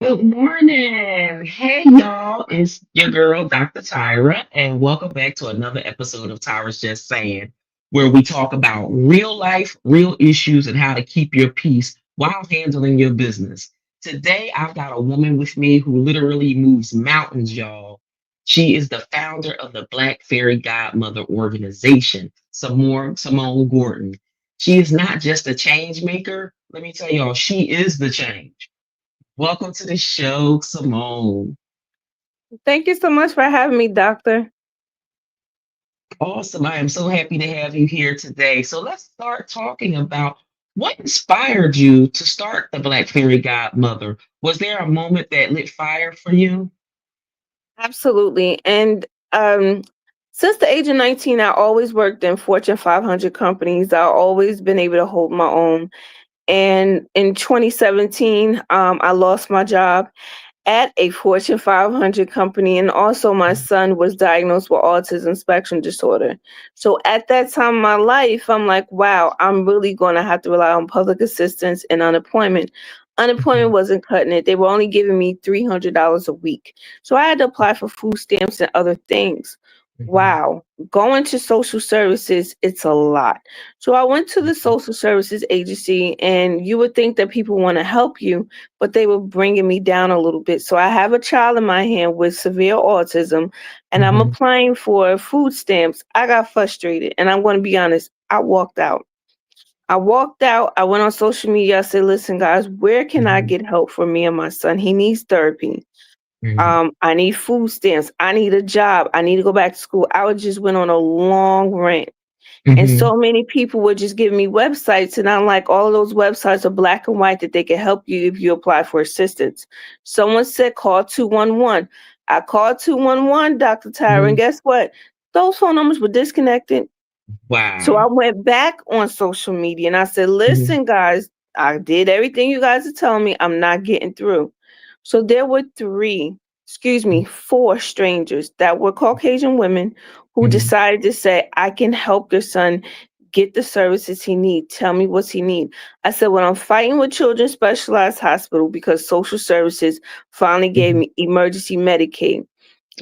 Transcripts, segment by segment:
Good morning. Hey, y'all. It's your girl, Dr. Tyra, and welcome back to another episode of Tyra's Just Saying, where we talk about real life, real issues, and how to keep your peace while handling your business. Today, I've got a woman with me who literally moves mountains, y'all. She is the founder of the Black Fairy Godmother organization, Simone Gordon. She is not just a change maker. Let me tell y'all, she is the change. Welcome to the show, Simone. Thank you so much for having me, doctor. Awesome. I am so happy to have you here today. So let's start talking about what inspired you to start the Black Fairy Godmother. Was there a moment that lit fire for you? Absolutely. And since the age of 19, I always worked in Fortune 500 companies. I've always been able to hold my own. And in 2017, I lost my job at a Fortune 500 company. And also, my son was diagnosed with autism spectrum disorder. So at that time in my life, I'm like, wow, I'm really going to have to rely on public assistance and unemployment. Unemployment Mhm, wasn't cutting it. They were only giving me $300 a week. So I had to apply for food stamps and other things. mhm, Wow, going to social services, it's a lot. So I went to the mhm, social services agency, and you would think that people want to help you, but they were bringing me down a little bit. So I have a child in my hand with severe autism, and I'm mhm. applying for food stamps. I got frustrated, and I'm going to be honest, I walked out. I walked out. I went on social media. I said, listen, guys, where can I Mhm, get help for me and my son? He needs therapy. mhm, I need food stamps. I need a job. I need to go back to school. I just went on a long rant. And mhm. so many people would just give me websites, and I'm like, all of those websites are black and white that they can help you if you apply for assistance. Someone said call 211. I called 211, Dr. Tyra, and Mhm. guess what? Those phone numbers were disconnected. So I Wow. went back on social media and I said, Mhm, listen, guys, I did everything you guys are telling me. I'm not getting through. So there were four strangers that were Caucasian women who mhm, decided to say, I can help your son get the services he needs. Tell me what's he need. I said, well, I'm fighting with Children's Specialized Hospital because social services finally gave mhm. me emergency Medicaid.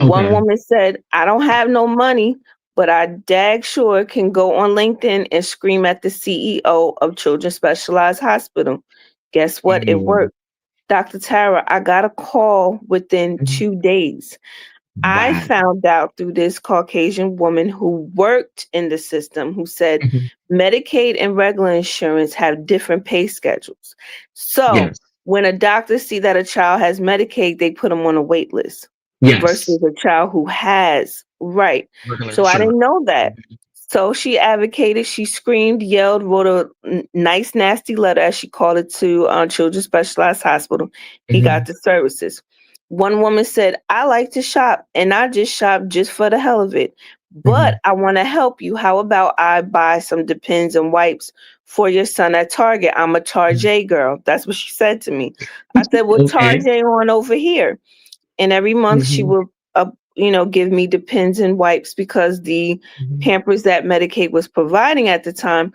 One Okay. woman said, I don't have no money, but I dag sure can go on LinkedIn and scream at the CEO of Children's Specialized Hospital. Guess what? It Mm, worked. Dr. Tara, I got a call within mhm. 2 days. I Wow. found out through this Caucasian woman who worked in the system who said Mhm. Medicaid and regular insurance have different pay schedules. So Yes. when a doctor see that a child has Medicaid, they put them on a wait list Yes. versus a child who has. Right. Regular So I insurance. didn't know that. Mhm, So she advocated, she screamed, yelled, wrote a nice, nasty letter, as she called it, to Children's Specialized Hospital. He got mhm, the services. One woman said, I like to shop and I just shop just for the hell of it. But mhm. I want to help you. How about I buy some Depends and wipes for your son at Target? I'm a Mhm. Target girl. That's what she said to me. I said, well, Okay. Target on over here. And every month she Mhm, would, give me Depends and wipes because the mhm. Pampers that Medicaid was providing at the time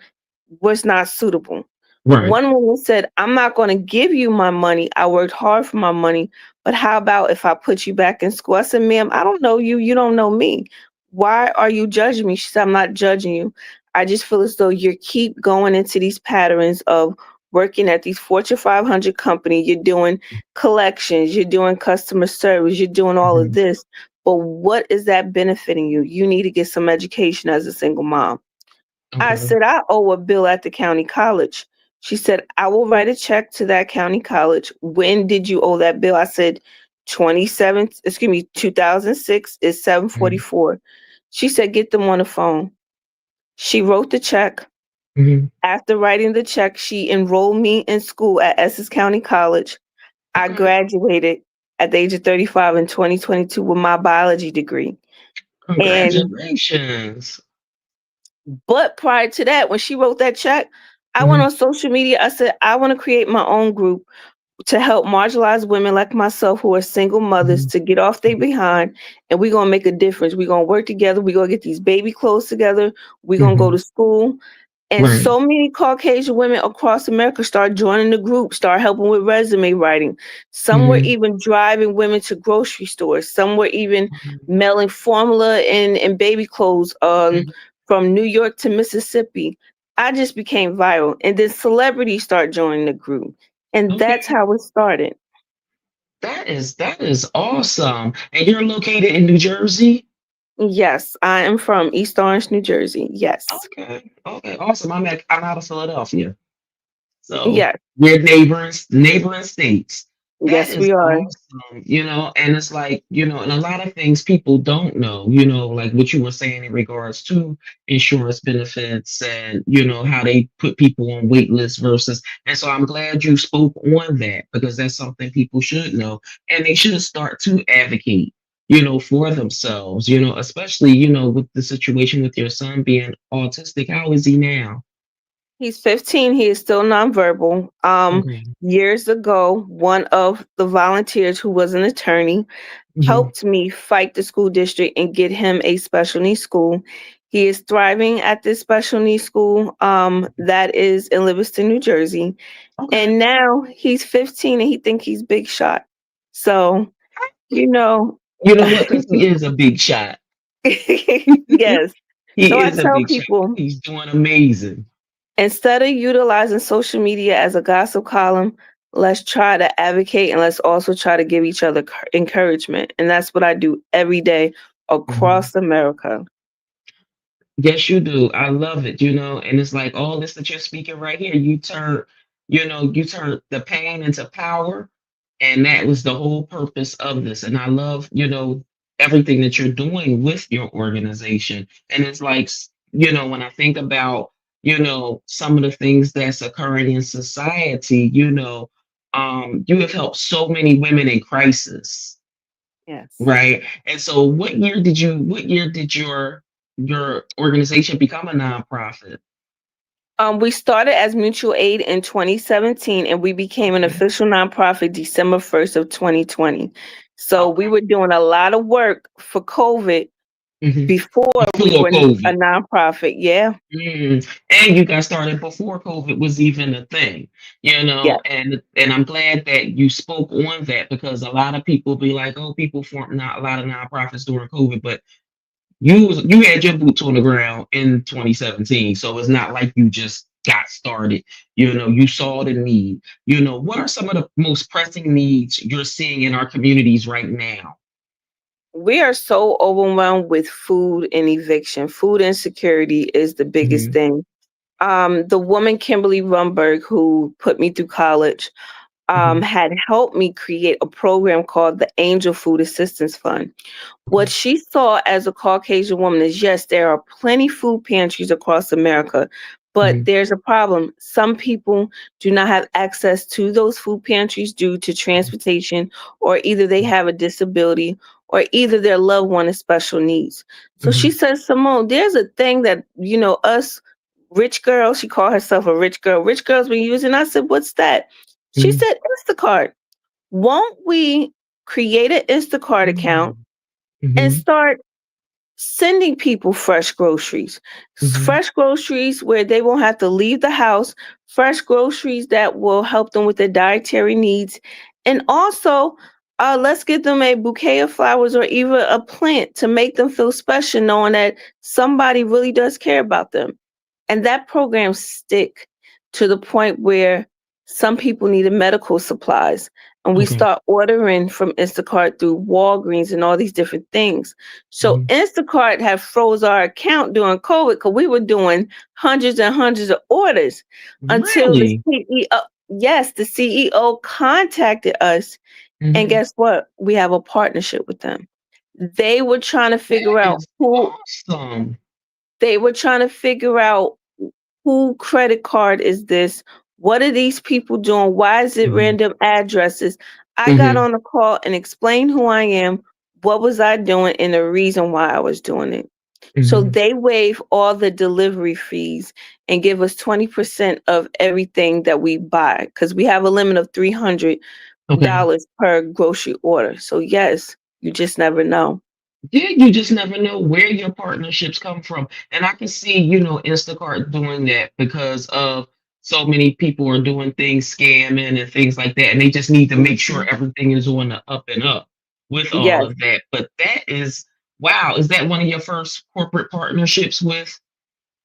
was not suitable. Right. One woman said, I'm not going to give you my money. I worked hard for my money, but how about if I put you back in school? I said, ma'am, I don't know you. You don't know me. Why are you judging me? She said, I'm not judging you. I just feel as though you keep going into these patterns of working at these Fortune 500 companies. You're doing collections, you're doing customer service, you're doing all of Mhm. this. But what is that benefiting you? You need to get some education as a single mom. I Okay. said, I owe a bill at the county college. She said, I will write a check to that county college. When did you owe that bill? I said, 2006 is Mhm, 744. She said, get them on the phone. She wrote the check. mhm. After writing the check, she enrolled me in school at Essex County College. I Okay. graduated at the age of 35 in 2022 with my biology degree. And Congratulations. but prior to that, when she wrote that check, I went Mhm, on social media. I said, I want to create my own group to help marginalized women like myself who are single mothers mhm, to get off their behind, and we're gonna make a difference. We're gonna work together, we're gonna get these baby clothes together, we're gonna go mhm, to school. And Right. so many Caucasian women across America start joining the group, start helping with resume writing. Some were Hmm. even driving women to grocery stores. Some were even mailing formula and baby clothes from New York to Mississippi. I just became viral. And then celebrities start joining the group. And that's Okay. how it started. That is awesome. And you're located in New Jersey? Yes, I am from East Orange, New Jersey. Yes. Okay. Okay. Awesome. I'm out of Philadelphia. So Yes. we're neighboring states. That Yes, is we are. awesome, and it's like, and a lot of things people don't know, like what you were saying in regards to insurance benefits and, how they put people on wait lists versus. And so I'm glad you spoke on that because that's something people should know and they should start to advocate, for themselves, especially, with the situation with your son being autistic. How is he now? He's 15. He is still nonverbal. Okay. Years ago, one of the volunteers who was an attorney Hmm. helped me fight the school district and get him a special needs school. He is thriving at this special needs school that is in Livingston, New Jersey. Okay. And now he's 15 and he thinks he's big shot. So, you know, You know what? Because he is a big shot. yes. So He I is a tell big shot. people, He's doing amazing. instead of utilizing social media as a gossip column, let's try to advocate and let's also try to give each other encouragement. And that's what I do every day Mhm. across America. Yes, you do. I love it, and it's like all this that you're speaking right here, you turn the pain into power. And that was the whole purpose of this. And I love, everything that you're doing with your organization. And it's like, when I think about, some of the things that's occurring in society, you have helped so many women in crisis. Yes. Right. And so what year did your organization become a nonprofit? We started as mutual aid in 2017 and we became an Okay. official nonprofit December 1st of 2020. So we Okay. were doing a lot of work for COVID Hmm. before we Before were a COVID. nonprofit. Yeah. And you got started before COVID was even a thing, Yeah. and I'm glad that you spoke on that because a lot of people be like, oh, people formed not a lot of nonprofits during COVID, but you had your boots on the ground in 2017, so it's not like you just got started. You saw the need. What are some of the most pressing needs you're seeing in our communities right now? We are so overwhelmed with food and eviction. Food insecurity is the biggest Hmm. thing. The woman Kimberly Rumberg, who put me through college, Hmm. had helped me create a program called the Angel Food Assistance Fund. What Okay. she saw as a Caucasian woman is, yes, there are plenty food pantries across America, but Hmm. there's a problem. Some people do not have access to those food pantries due to transportation, or either they have a disability, or either their loved one has special needs. So she Hmm. says, Simone, there's a thing that, us rich girls, she called herself a rich girls been using. I said, what's that? She Hmm. said, Instacart. Won't we create an Instacart account and Hmm. start sending people fresh groceries? Hmm. Fresh groceries where they won't have to leave the house, fresh groceries that will help them with their dietary needs. And also, let's give them a bouquet of flowers or even a plant to make them feel special, knowing that somebody really does care about them. And that program stick to the point where some people needed medical supplies. And we Okay. start ordering from Instacart through Walgreens and all these different things. So Hmm. Instacart had froze our account during COVID because we were doing hundreds and hundreds of orders until the Really? CEO, yes, the CEO contacted us. And Hmm. guess what? We have a partnership with them. They were trying to That figure out is who awesome. they were trying to figure out who credit card is this? What are these people doing? Why is it Hmm. random addresses? I got Hmm. on the call and explained who I am, what was I doing, and the reason why I was doing it. So Hmm. they waive all the delivery fees and give us 20% of everything that we buy because we have a limit of $300 Okay. per grocery order. So yes, you just never know. Yeah, you just never know where your partnerships come from. And I can see, Instacart doing that because of so many people are doing things, scamming and things like that. And they just need to make sure Mhm. everything is on the up and up with all Yes. of that. But that is, wow, is that one of your first corporate partnerships with?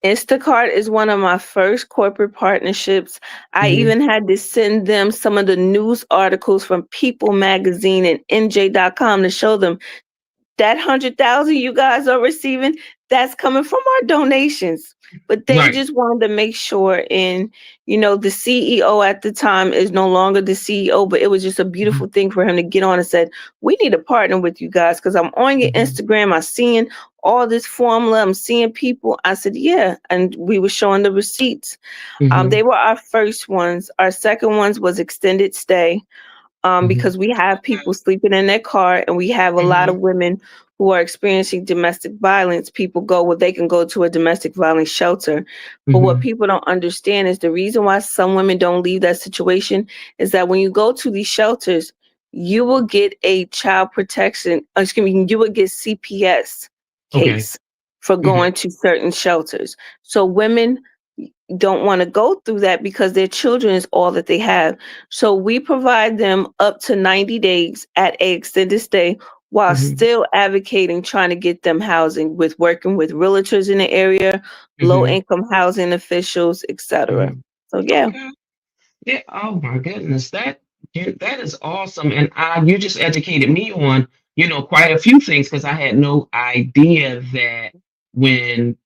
Instacart is one of my first corporate partnerships. I Hmm. even had to send them some of the news articles from People Magazine and NJ.com to show them that 100,000 you guys are receiving, that's coming from our donations. But they Right. just wanted to make sure, and the CEO at the time is no longer the CEO, but it was just a Hmm. beautiful thing for him to get on and said, we need to partner with you guys because I'm on your Hmm. Instagram, I'm seeing all this formula, I'm seeing people. I said, yeah, and we were showing the receipts. They Hmm. were our first ones. Our second ones was extended stay, Hmm. because we have Okay. people sleeping in their car and we have a lot Hmm. of women who are experiencing domestic violence. People go where they can go to a domestic violence shelter. But what Hmm. people don't understand is the reason why some women don't leave that situation is that when you go to these shelters, you will get a child protection, excuse me, you will get CPS Okay. case for Hmm. going to certain shelters. So women don't want to go through that because their children is all that they have. So we provide them up to 90 days at a extended stay while Hmm. still advocating trying to get them housing with working with realtors in the area, low Hmm. income housing officials, etc. Hmm. So yeah. Okay. Yeah. Oh my goodness, that is awesome. And you just educated me on quite a few things because I had no idea that when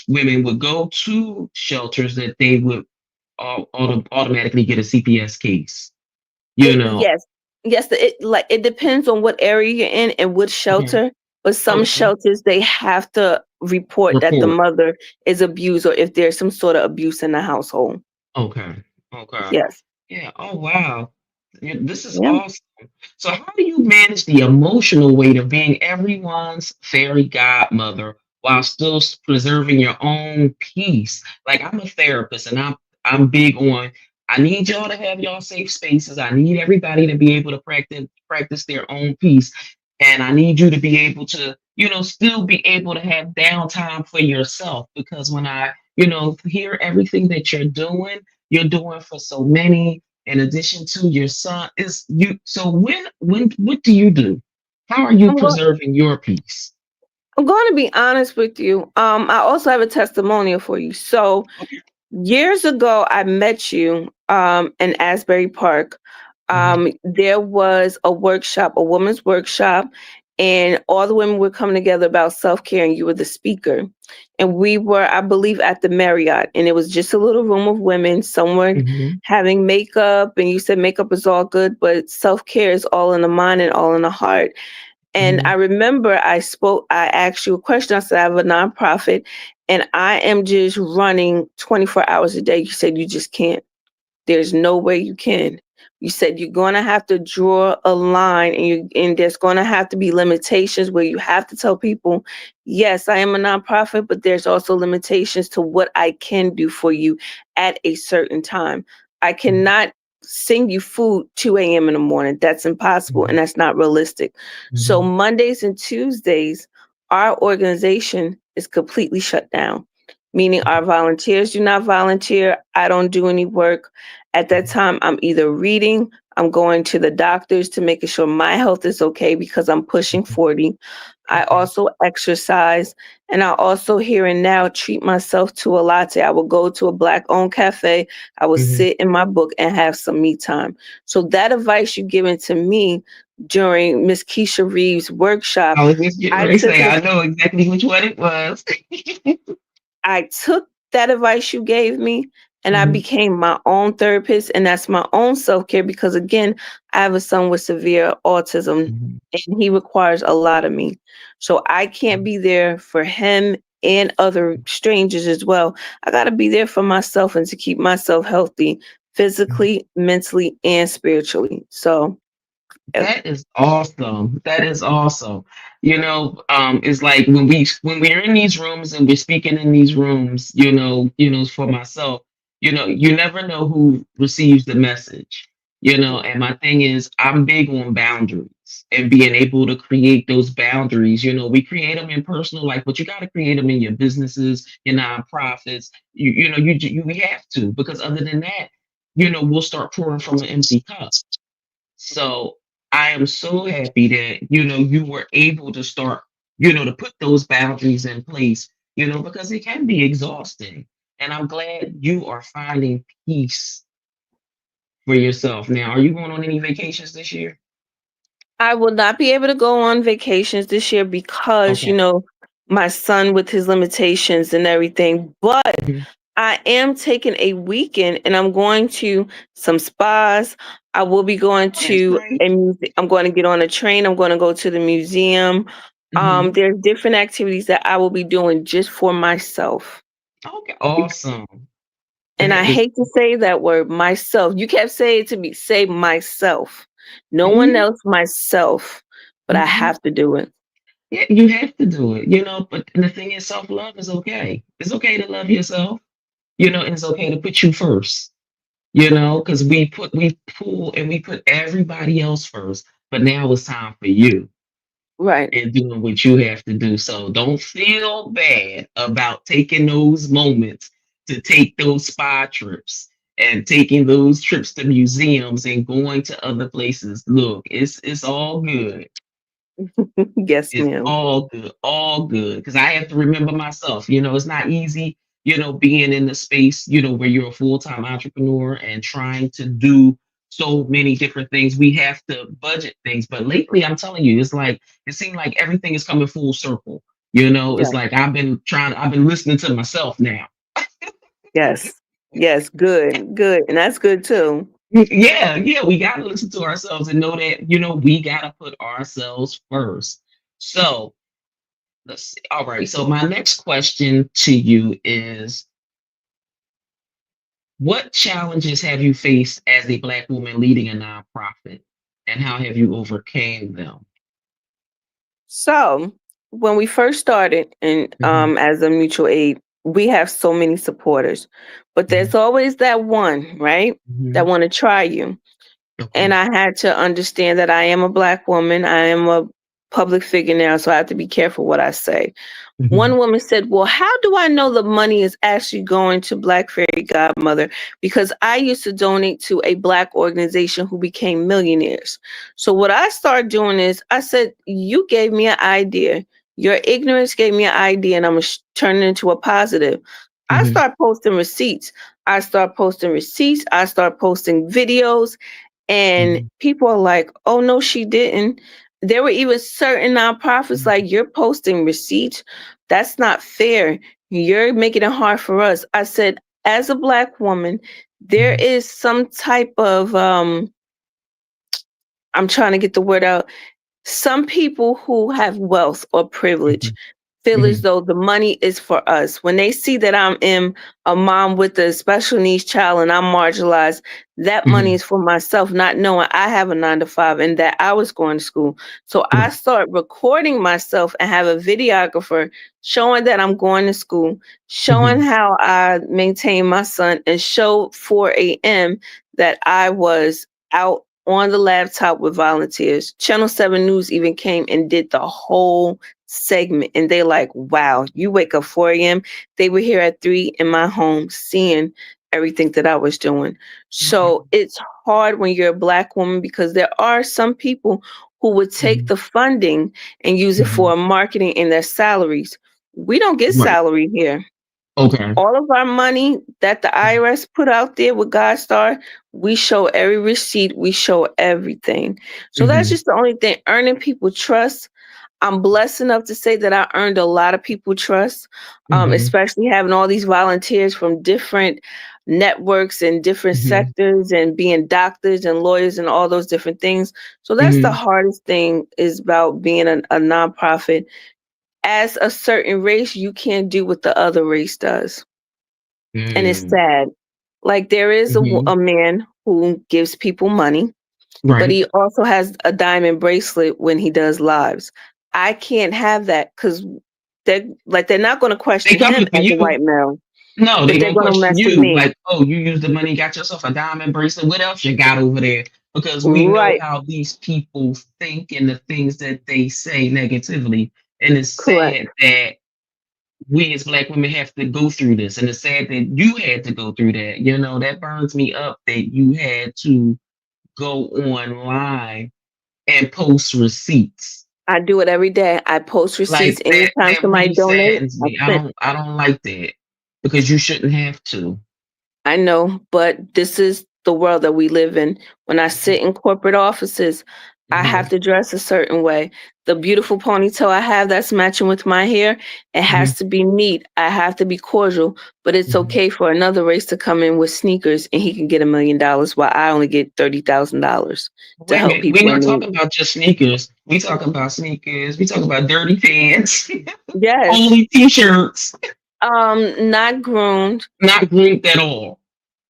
women would go to shelters that they would automatically get a CPS case. You know. Yes. Yes, it depends on what area you're in and which Okay. shelter, but some Okay. shelters they have to report that the Report. mother is abused or if there's some sort of abuse in the household. Okay. Okay. Yes. Yeah. Oh wow. Yeah, this is Yeah. awesome. So, how do you manage the emotional weight of being everyone's fairy godmother while still preserving your own peace? Like, I'm a therapist, and I'm big on. I need y'all to have y'all safe spaces. I need everybody to be able to practice their own peace, and I need you to be able to, still be able to have downtime for yourself. Because when I, hear everything that you're doing for so many in addition to your son is you. So when what do you do? How are you I'm going preserving your peace? I'm going to be honest with you. I also have a testimonial for you. So Okay. years ago, I met you in Asbury Park. Hmm. There was a workshop, a women's workshop, and all the women were coming together about self care, and you were the speaker. And we were, I believe, at the Marriott, and it was just a little room of women. Some were Hmm. having makeup, and you said makeup is all good, but self care is all in the mind and all in the heart. And I Hmm. remember I asked you a question. I said, I have a nonprofit and I am just running 24 hours a day. You said you just can't. There's no way you can. You said you're going to have to draw a line and there's going to have to be limitations where you have to tell people, yes, I am a nonprofit, but there's also limitations to what I can do for you at a certain time. I cannot send you food 2 a.m. in the morning. That's impossible and Hmm. that's not realistic. So Hmm. Mondays and Tuesdays, our organization is completely shut down, meaning our volunteers do not volunteer. I don't do any work. At that time, I'm either reading, I'm going to the doctors to making sure my health is okay because I'm pushing 40. I Okay. also exercise and I also here and now treat myself to a latte. I will go to a black owned cafe. I will Hmm. sit in my book and have some me time. So that advice you given to me during Miss Keisha Reeves' workshop, I was just getting I ready to took say it I know exactly which one it was. I took that advice you gave me and I Hmm. became my own therapist. And that's my own self care because, again, I have a son with severe autism Hmm. and he requires a lot of me. So I can't be there for him and other strangers as well. I got to be there for myself and to keep myself healthy physically, mentally, and spiritually. So, That is awesome. That is awesome. It's like when we're in these rooms and we're speaking in these rooms, for myself, you never know who receives the message. And my thing is, I'm big on boundaries and being able to create those boundaries. We create them in personal life, but you got to create them in your businesses, your nonprofits. We have to, because other than that, we'll start pouring from an empty cup. So I am so happy that, you were able to start, to put those boundaries in place, because it can be exhausting. And I'm glad you are finding peace for yourself. Now, are you going on any vacations this year? I will not be able to go on vacations this year because, Okay. my son with his limitations and everything. But Hmm. I am taking a weekend and I'm going to some spas. I will be going Oh, that's to nice. a museum. I'm going to get on a train. I'm going to go to the museum. Hmm. There's different activities that I will be doing just for myself. Okay. Awesome. And I That is. hate to say that word, myself. You kept saying it to me, say myself. No one Hmm. else, myself. But I Hmm. have to do it. Yeah, you have to do it, but the thing is, self-love is okay. It's okay to love yourself, and it's okay to put you first, because we pull and we put everybody else first, but now it's time for you Right. and doing what you have to do. So don't feel bad about taking those moments to take those spa trips and taking those trips to museums and going to other places. Look, it's all good. Yes, It's ma'am. all good, all good. Because I have to remember myself, it's not easy, being in the space, where you're a full-time entrepreneur and trying to do so many different things. We have to budget things. But lately, I'm telling you, it's like, it seems like everything is coming full circle. It's Yes. like I've been listening to myself now. Yes. Yes. Good. Good. And that's good too. Yeah, yeah, we got to listen to ourselves and know that, we got to put ourselves first. So, let's see. All right. So my next question to you is, what challenges have you faced as a Black woman leading a nonprofit, and how have you overcame them? So when we first started and Hmm. as a mutual aid, we have so many supporters. But Hmm. there's always that one, right? That Hmm. want to try you. And Okay. I had to understand that I am a Black woman. I am a public figure now, so I have to be careful what I say. Hmm. One woman said, "Well, how do I know the money is actually going to Black Fairy Godmother? Because I used to donate to a Black organization who became millionaires." So, what I started doing is, I said, "You gave me an idea. Your ignorance gave me an idea, and I'm going to turn it into a positive." I Hmm. start posting receipts. I start posting receipts. I start posting videos. And Hmm. people are like, "Oh, no, she didn't." There were even certain nonprofits like, "You're posting receipts. That's not fair. You're making it hard for us." I said, as a Black woman, there Hmm. is some type of, I'm trying to get the word out, some people who have wealth or privilege feel as Hmm. though the money is for us. When they see that I am a mom with a special needs child and I'm marginalized, that money Hmm. is for myself, not knowing I have a 9 to 5 and that I was going to school. So I Right. start recording myself and have a videographer showing that I'm going to school, showing Hmm. how I maintain my son, and show 4 a.m. that I was out on the laptop with volunteers. Channel 7 News even came and did the whole segment, and they like, "Wow, you wake up 4 a.m." They were here at 3 in my home seeing everything that I was doing. Okay. So it's hard when you're a Black woman because there are some people who would take Hmm. the funding and use it Hmm. for marketing in their salaries. We don't get Right. salary here. Okay. All of our money that the IRS put out there with GodStar, we show every receipt, we show everything. So that's Hmm. just the only thing. Earning people trust. I'm blessed enough to say that I earned a lot of people trust, Hmm. especially having all these volunteers from different networks and different Hmm. sectors and being doctors and lawyers and all those different things. So that's the Hmm. hardest thing is about being a nonprofit. As a certain race, you can't do what the other race does. And it's Hmm. sad. Like there is Hmm. a man who gives people money, but Right. he also has a diamond bracelet when he does lives. I can't have that because they're not going to They question him coming for as a you. white male. No, if they they're gonna going to question mess with you me. like, oh, you used the money, got yourself a diamond bracelet. What else you got over there? Because we know Right. how these people think and the things that they say negatively. And it's Correct. sad that we as black women have to go through this. And it's sad that you had to go through that. You know, that burns me up that you had to go online and post receipts. I do it every day. I post receipts Like that anytime that somebody really donate. saddens I me. send. I don't like that because you shouldn't have to. I know, but this is the world that we live in. When I sit in corporate offices, I Hmm. have to dress a certain way. The beautiful ponytail I have that's matching with my hair, it Hmm. has to be neat. I have to be cordial, but it's Hmm. okay for another race to come in with sneakers and he can get $1 million while I only get $30,000 to Wait a help minute, we're people in not need. talking about just sneakers. We talking about sneakers. We talking about dirty pants, Yes. only t-shirts, Not groomed. not groomed at all.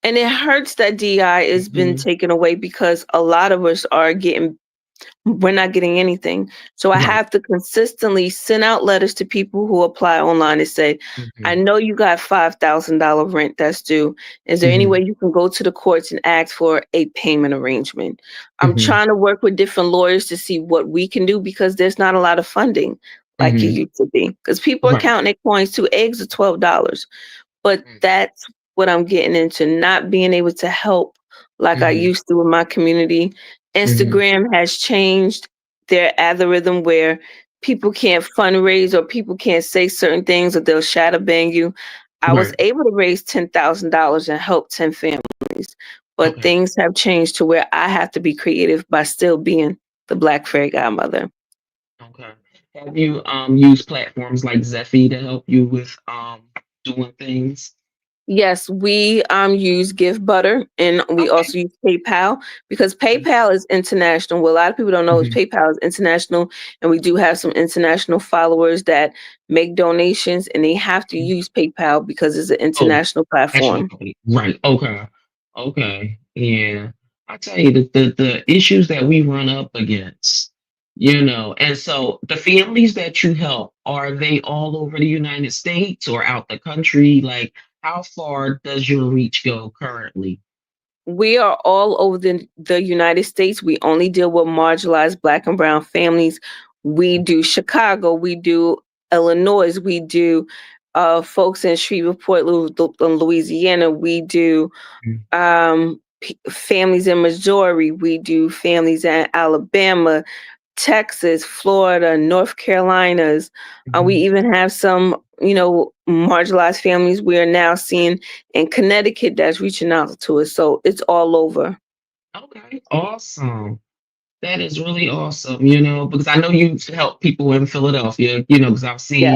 And it hurts that DI has been Hmm. taken away because a lot of us are getting we're not getting anything. So I Right. have to consistently send out letters to people who apply online and say, I Hmm. know you got $5,000 rent that's due. Is there any Hmm. way you can go to the courts and ask for a payment arrangement? I'm Hmm. trying to work with different lawyers to see what we can do because there's not a lot of funding like it Hmm. used to be. Because people are Right. counting their coins, 2 eggs are $12. But that's what I'm getting into, not being able to help like I Hmm. used to in my community. Hmm. Instagram has changed their algorithm where people can't fundraise or people can't say certain things or they'll shadow ban you. I was Right. able to raise $10,000 and help 10 families, but Okay. things have changed to where I have to be creative by still being the Black Fairy Godmother. Okay. Have you used platforms like Zeffy to help you with doing things? Yes, we use Gift Butter and we Okay. also use PayPal because PayPal is international. What a lot of people don't know is Hmm. PayPal is international, and we do have some international followers that make donations and they have to use PayPal because it's an Oh, international national platform. company. Right. Okay. Okay. Yeah. I tell you the issues that we run up against, and so the families that you help, are they all over the United States or out the country? Like, how far does your reach go currently? We are all over the United States. We only deal with marginalized Black and Brown families. We do Chicago, we do Illinois, we do folks in Shreveport, Louisiana, we do Mhm. families in Missouri, we do families in Alabama, Texas, Florida, North Carolinas. We Mhm. even have some, marginalized families we are now seeing in Connecticut that's reaching out to us. So it's all over. Okay. Awesome. That is really awesome, because I know you help people in Philadelphia, because I've Yeah.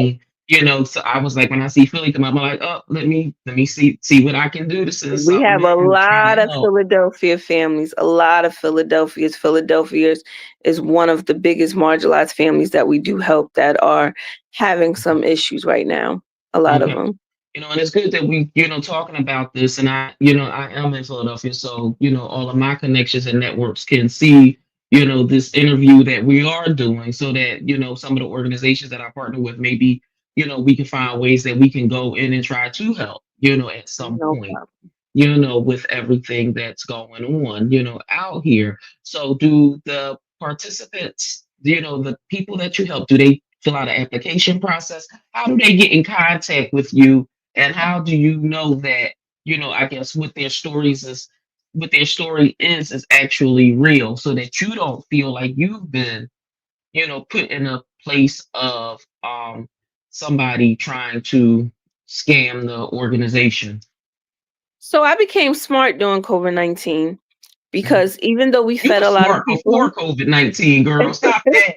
seen, so I was like, when I see Philly come up, I'm like, oh, let me see what I can do to send We something have a in, trying lot to of help. Philadelphia families, a lot of Philadelphia's. Philadelphia's is one of the biggest marginalized families that we do help that are having some issues right now. A lot of Okay. them. And it's good that we, talking about this. And I am in Philadelphia. So, all of my connections and networks can see, this interview that we are doing so that, some of the organizations that I partner with, maybe, we can find ways that we can go in and try to help, at some No point, problem. with everything that's going on, out here. So do the participants, the people that you help, do they fill out an application process? How do they get in contact with you? And how do you know that, I guess what their story is actually real so that you don't feel like you've been, put in a place of somebody trying to scam the organization? So I became smart during COVID-19 because even though we You fed were a lot of smart people, before COVID-19, girl. Stop that.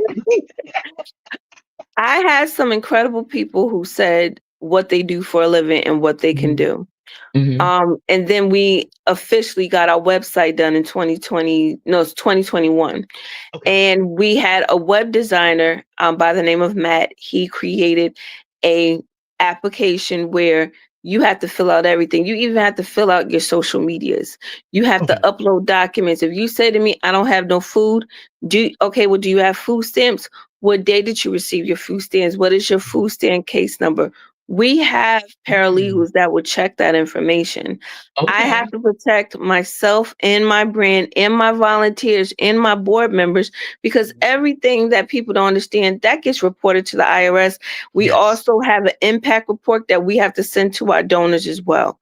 I had some incredible people who said what they do for a living and what they can Hmm. do. Hmm. And then we officially got our website done in 2020. No, it's 2021. Okay. And we had a web designer by the name of Matt. He created a application where you have to fill out everything. You even have to fill out your social medias. You have to Okay. upload documents. If you say to me, I don't have no food, do you have food stamps? What day did you receive your food stamps? What is your food stamp case number? We have Mm. paralegals that will check that information. I have Okay. to protect myself and my brand and my volunteers and my board members because Mhm. everything that people don't understand that gets reported to the IRS. We Yes. also have an impact report that we have to send to our donors as well.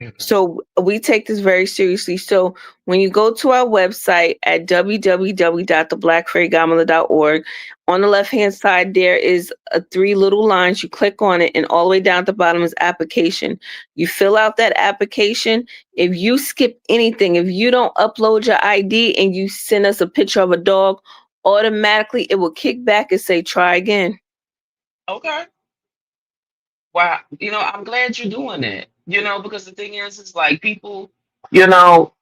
Okay. So we take this very seriously. So when you go to our website at www.theblackfairygodmother.org, on the left hand side there is three little lines. You click on it, and all the way down at the bottom is application. You fill out that application. If you skip anything, if you don't upload your ID and you send us a picture of a dog, automatically it will kick back and say try again. Okay. Wow. I'm glad you're doing that. Because the thing is like people, you know,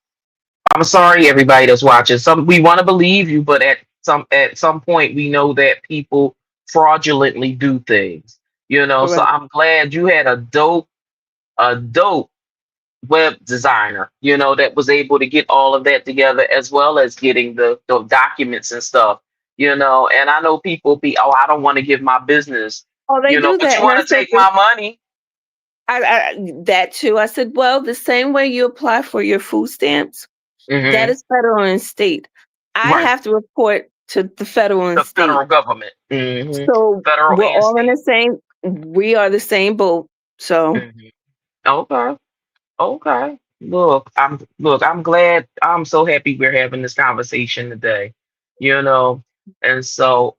I'm sorry, everybody that's watching. Some we want to believe you, but at some point we know that people fraudulently do things. So Correct. I'm glad you had a dope web designer. That was able to get all of that together as well as getting the documents and stuff. And I know people be, oh, I don't want to give my business. Oh, they do But that, you and I want to said take my money. that too. I said, well, the same way you apply for your food stamps, that Hmm. is federal and state. I Right. have to report to the federal and The state. federal government. Hmm. So Federal we're and all in the state. same, we are the same boat. So Hmm. Okay. Okay. I'm glad. I'm so happy we're having this conversation today. You know, and so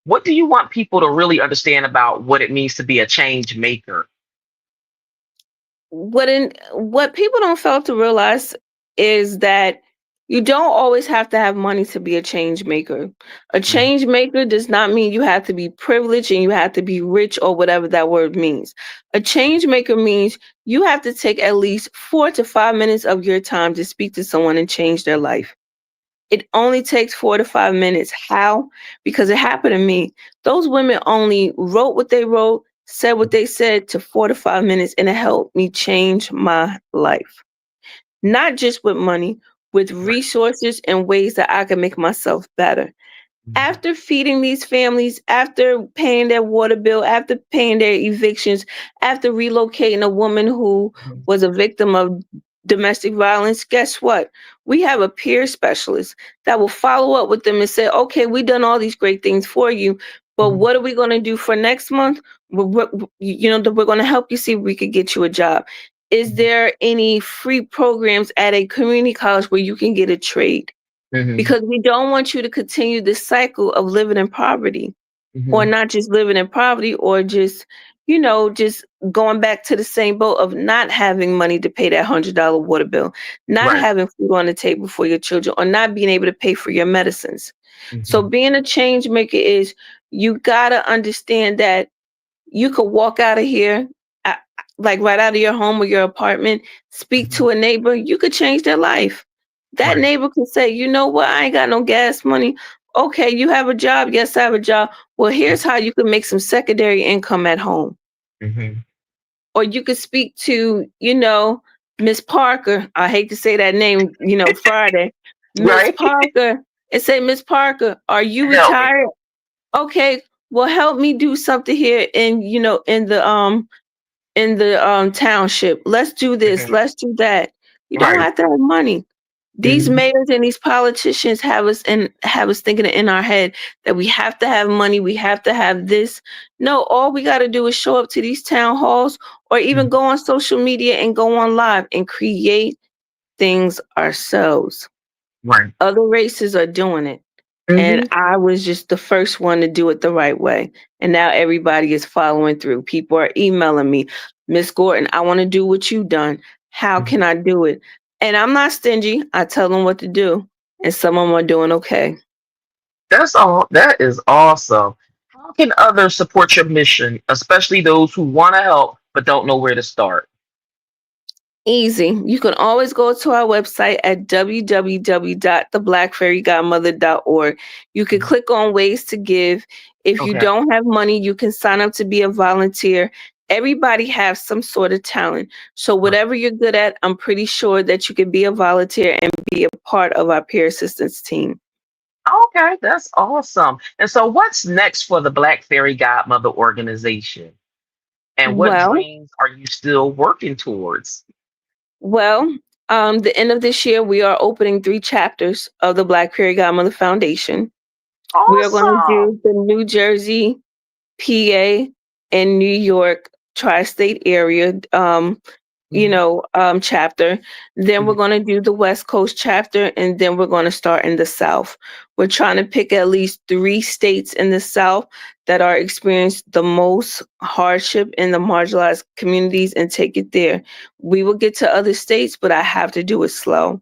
what do you want people to really understand about what it means to be a change maker? what people don't fail to realize is that you don't always have to have money to be a change maker. A Mhm. change maker does not mean you have to be privileged and you have to be rich or whatever that word means. A change maker means you have to take at least 4 to 5 minutes of your time to speak to someone and change their life. It only takes 4 to 5 minutes. How? Because it happened to me. Those women only wrote what they wrote, said what they said to 4 to 5 minutes, and it helped me change my life. Not just with money, with Right. resources and ways that I can make myself better. Mhm. After feeding these families, after paying their water bill, after paying their evictions, after relocating a woman who Mhm. was a victim of domestic violence, guess what? We have a peer specialist that will follow up with them and say, okay, we done all these great things for you, but Mhm. what are we going to do for next month? We're going to help you see if we could get you a job. Is Mhm. there any free programs at a community college where you can get a trade? Mhm. Because we don't want you to continue this cycle of living in poverty, or Mhm. not just living in poverty, or just going back to the same boat of not having money to pay that $100 water bill, not Right. having food on the table for your children, or not being able to pay for your medicines. So Mhm. being a change maker is, you got to understand that you could walk out of here, uh, like right out of your home or your apartment, speak Mhm. to a neighbor, you could change their life. That Right. neighbor could say, you know what, I ain't got no gas money. Okay, you have a job? Yes, I have a job. Well, here's how you can make some secondary income at home. Mhm. Or you could speak to, Miss Parker. I hate to say that name, Friday. Miss Right. Parker, and say, Miss Parker, are you Help me. retired? Okay, well, help me do something here in the township. Let's do this, Mhm. let's do that. You don't Right. have to have money. These Mhm. mayors and these politicians have us thinking in our head that we have to have money, we have to have this. No, all we got to do is show up to these town halls, or even Mhm. go on social media and go on live and create things ourselves. Right. Other races are doing it. And Mhm. I was just the first one to do it the right way. And now everybody is following through. People are emailing me, Miss Gordon, I want to do what you done. How can Mhm. I do it? And I'm not stingy. I tell them what to do. And some of them are doing okay. That's all. That is awesome. How can others support your mission, especially those who want to help but don't know where to start? Easy. You can always go to our website at www.theblackfairygodmother.org. You can Mhm. click on ways to give. If you Okay. don't have money, you can sign up to be a volunteer. Everybody has some sort of talent. So Right. whatever you're good at, I'm pretty sure that you can be a volunteer and be a part of our peer assistance team. Okay, that's awesome. And so, what's next for the Black Fairy Godmother organization? And what Well, dreams are you still working towards? well, the end of this year, we are opening 3 chapters of the Black Fairy Godmother Foundation. We are going to Awesome. do the New Jersey, PA, and New York tri-state area. Mhm. Chapter. Then we're Mhm. going to do the West Coast chapter, and then we're going to start in the South. We're trying to pick at least 3 states in the South that are experiencing the most hardship in the marginalized communities and take it there. We will get to other states, but I have to do it slow.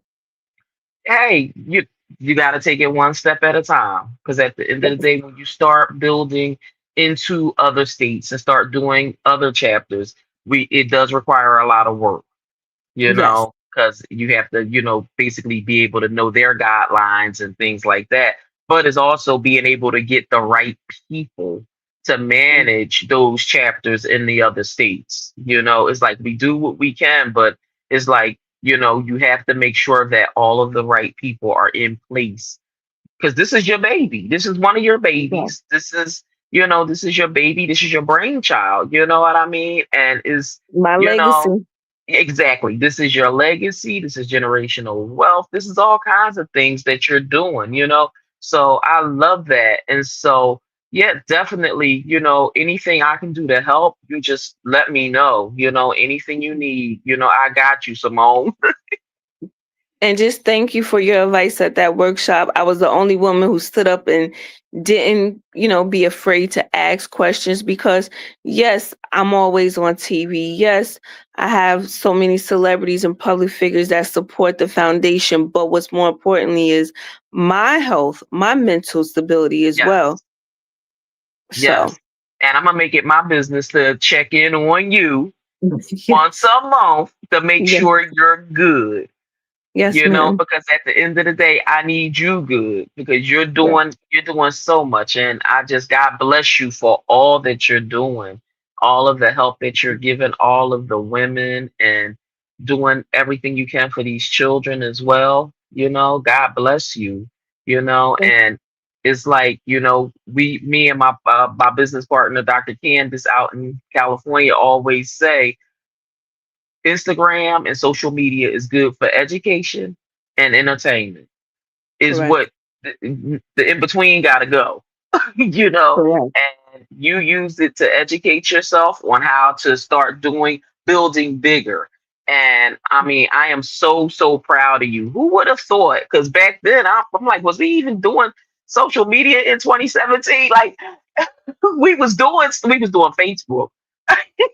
Hey, you got to take it one step at a time, because at the end of the Yes. day, when you start building into other states and start doing other chapters, we it does require a lot of work, Yes. because you have to, basically be able to know their guidelines and things like that. But it's also being able to get the right people to manage those chapters in the other states. It's like we do what we can, but it's like, you have to make sure that all of the right people are in place, because this is your baby. This is one of your Yes. babies. This is your baby. This is your brainchild. You know what I mean? And is, My you know, legacy. exactly. This is your legacy. This is generational wealth. This is all kinds of things that you're doing. So I love that. And so, yeah, definitely, anything I can do to help, you just let me know. Anything you need, I got you, Simone. And just thank you for your advice at that workshop. I was the only woman who stood up and didn't, be afraid to ask questions because, yes, I'm always on TV. Yes, I have so many celebrities and public figures that support the foundation. But what's more importantly is my health, my mental stability as well. Yes. So, Yes. And I'm gonna make it my business to check in on you once yes, a month to make yes, sure you're good. yes, ma'am. Because at the end of the day, I need you good, because you're Yes, doing so much, and I just, God bless you for all that you're doing, all of the help that you're giving all of the women, and doing everything you can for these children as well. God bless you. yes, And it's like, me and my business partner, Dr. Candace, out in California, always say Instagram and social media is good for education and entertainment. Is correct, what the in between got to go, you know, correct, and you use it to educate yourself on how to start building bigger. And I mean, I am so, so proud of you. Who would have thought? Because back then, I'm like, was we even doing social media in 2017? Like, we was doing Facebook.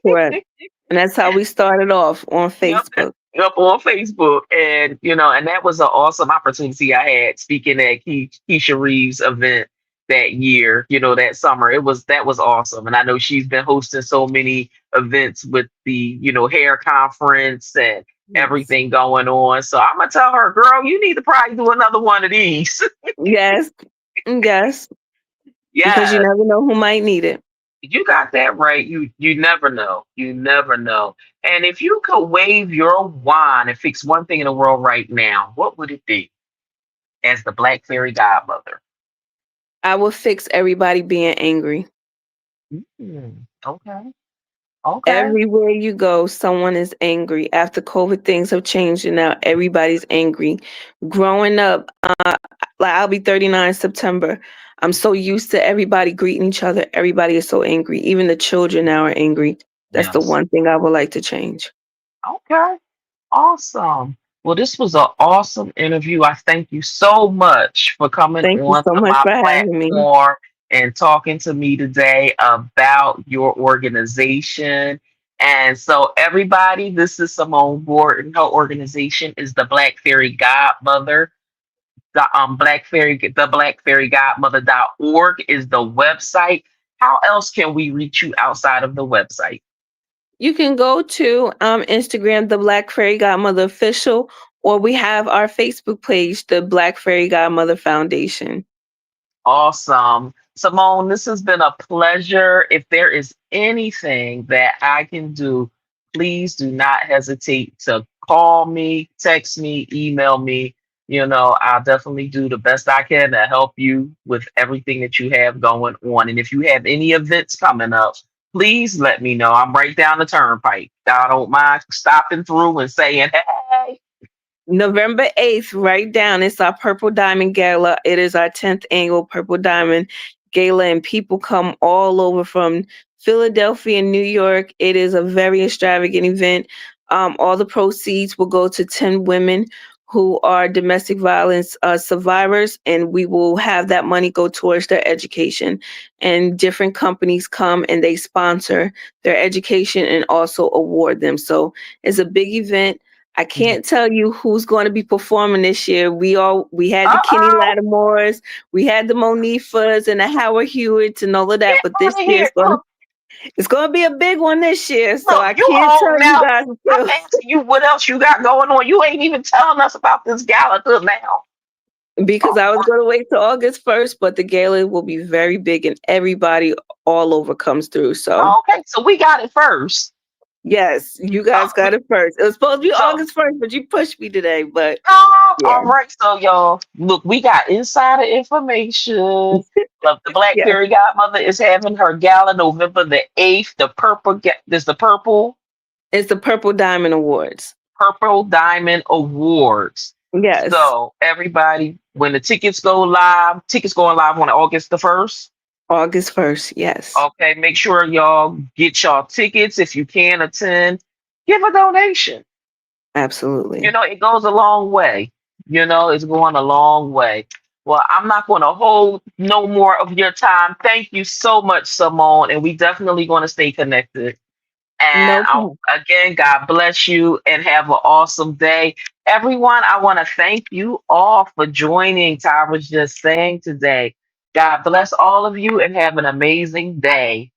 correct. And that's how we started off on Yep, Facebook. up on Facebook, and and that was an awesome opportunity I had speaking at Keisha Reeves' event that year. That summer, that was awesome, and I know she's been hosting so many events with the hair conference and Yes. everything going on. So I'm gonna tell her, girl, you need to probably do another one of these. Yes. Yes. Because you Yes, never know who might need it. you got that right. You never know. You never know. And if you could wave your wand and fix one thing in the world right now, what would it be? As the Black Fairy Godmother. I will fix everybody being angry. Okay. Okay. Everywhere you go, someone is angry. After COVID, things have changed and now everybody's angry. Growing up, like I'll be 39 in September. I'm so used to everybody greeting each other. Everybody is so angry. Even the children now are angry. That's the Yes. one thing I would like to change. Okay. Awesome. Well, this was an awesome interview. I thank you so much for coming Thank you on so to much my for having me. platform and talking to me today about your organization. And so, everybody, this is Simone Gordon. Her organization is the Black Fairy Godmother. The Black Fairy Godmother.org is the website. How else can we reach you outside of the website? You can go to Instagram, the Black Fairy Godmother Official, or we have our Facebook page, the Black Fairy Godmother Foundation. Awesome. Simone, this has been a pleasure. If there is anything that I can do, please do not hesitate to call me, text me, email me. I'll definitely do the best I can to help you with everything that you have going on. And if you have any events coming up, please let me know. I'm right down the turnpike. I don't mind stopping through and saying, hey. November 8th, write down. It's our Purple Diamond Gala. It is our 10th annual Purple Diamond Gala, and people come all over from Philadelphia and New York. It is a very extravagant event. All the proceeds will go to 10 women who are domestic violence survivors, and we will have that money go towards their education. And different companies come and they sponsor their education and also award them. So it's a big event. I can't tell you who's going to be performing this year. We had the Kenny Uh-oh. Lattimores, we had the Monifas and the Howard Hewitts and all of that. Get But out this of year here. Look, it's gonna be a big one this year. So look, I you can't home tell you now. guys I'm until asking you what else you got going on. You ain't even telling us about this gala till now. because I was gonna wait till August 1st, but the gala will be very big and everybody all over comes through. So Okay, so we got it first. yes, you Oh, guys got it first. It was supposed to be so, August 1st, but you pushed me today. But yeah. all right, so y'all, look, we got insider information. The Black Yes. Fairy Godmother is having her gala November the 8th. The this the It's the Purple Diamond Awards. Purple Diamond Awards. Yes. So everybody, when the tickets going live on August the 1st. August 1st, yes. Okay, make sure y'all get y'all tickets if you can attend. Give a donation. Absolutely. It goes a long way. It's going a long way. Well, I'm not going to hold no more of your time. Thank you so much, Simone. And we definitely going to stay connected. And No problem. again, God bless you and have an awesome day. Everyone, I want to thank you all for joining Tyra's Just Saying today. God bless all of you and have an amazing day.